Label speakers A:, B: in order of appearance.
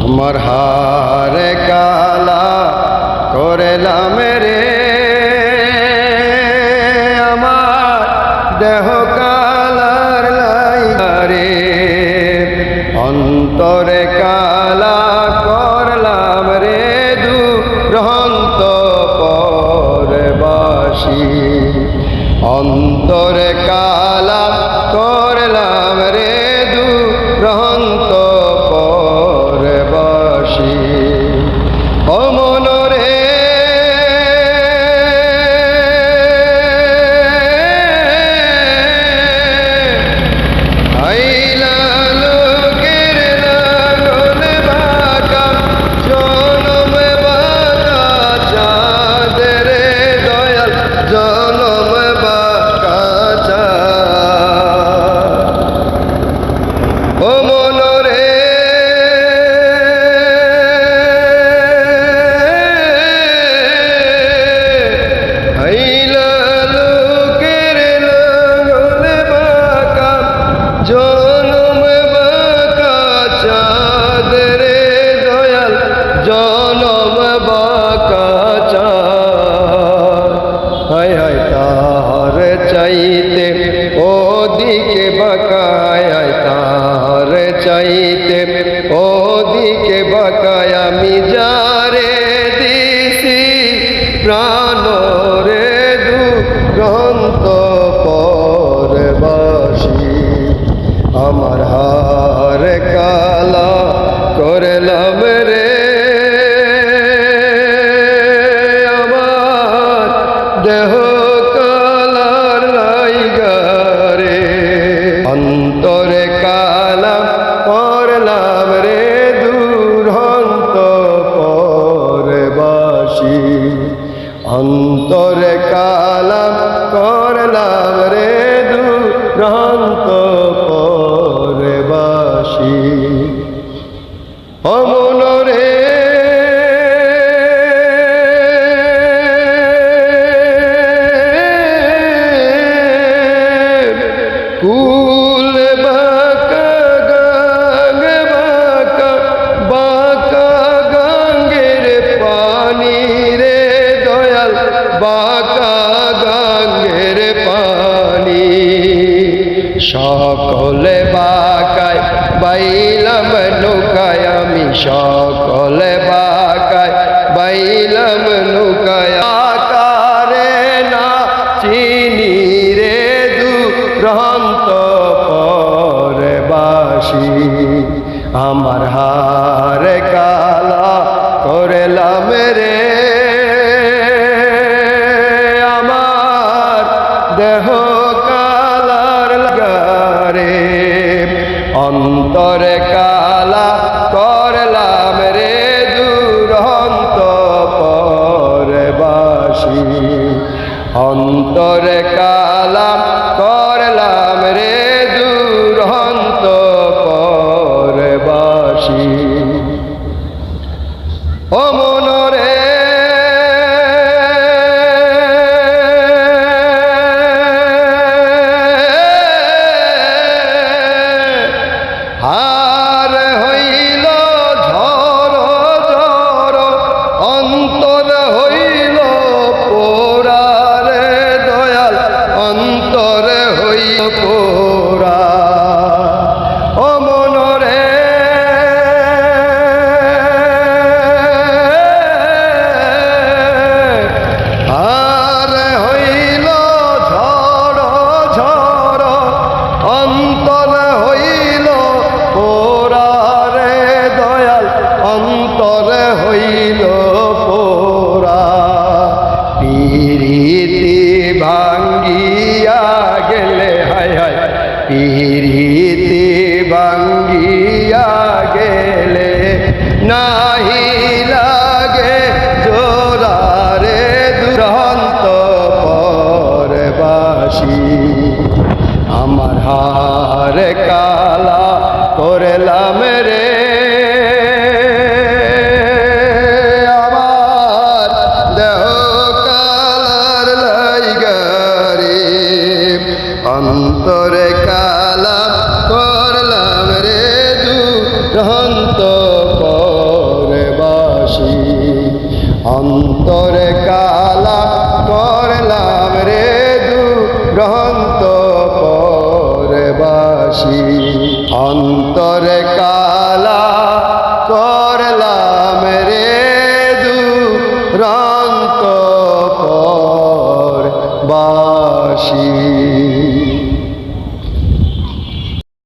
A: আমার হারে কালা করলাম রে, আমার দেহ কালার লাইগারে, অন্তরে কালা করলাম রে দুরন্ত পরবাসী, অন্তরে কালা করলাম রে দুরন্ত পরবাসী। ও মনরে আইলা লোকের লাগল বাঁকা, জনম বাঁকা চাঁদ রে দয়াল, জনম বাঁকা চাঁদ। ও মনরে আইলা লোকের লাগল বাঁকা, জনম বাঁকা চাঁদ রে দয়াল, জনম বাঁকা চাঁদ। হায় হায় তার চাইতে ওদিকে বাঁকা, হায় তার চাইতে ওদিকে বাঁকা, আমি যারে দিছি প্রাণ রে দুরন্ত পরবাসী, আমার হারে কালা করলাম রে, আমার দেহ কালার লাইগারে, অন্তরে কালা করলাম রে দুরন্ত পরবাসী, অন্তরে কালা করলাম রে দুরন্ত পরবাসী। ও মনরে কুল বাঁকা গাঙ্গ বাঁকা, বাঁকা গাঙ্গের পানি রে দয়াল, বাঁকা গাঙ্গের পানি, সকলে বাঁকায় বাইলাম নৌকায়, আমি সকলে বাঁকায় বাইলাম নৌকায়, আকারে না চিনি রে দুরন্ত পরবাসী, আমার হারে কালা করলাম রে, আমার দেহ কালার লাগারে, অন্তরে কালা করলাম রে দুরন্ত পরবাসী, অন্তরে কালা করলাম রে দুরন্ত পরবাসী। ও মনরে হার হইল ঝড় ঝড়, অন্তর হইল পোড়া রে দয়াল, অন্তর হইল পোড়া। ও মনরে হার হইল ঝড় ঝড়, অন্তর হইল পোড়া রে দয়াল, অন্তর হইল পোড়া। পিরিতি ভাঙ্গিয়া গেলে, হায় হায় পিরিতি ভাঙ্গিয়া গেলে, নাহি লাগে জোড়া রে দুরন্ত পরবাসী, আমার হারে কালা করলাম রে, আমার দেহ কালার লাইগারে, অন্তরে কালা করলাম রে দুরন্ত অন্তরে কালা করলাম রে দুরন্ত পরবাসী অন্তরে কালা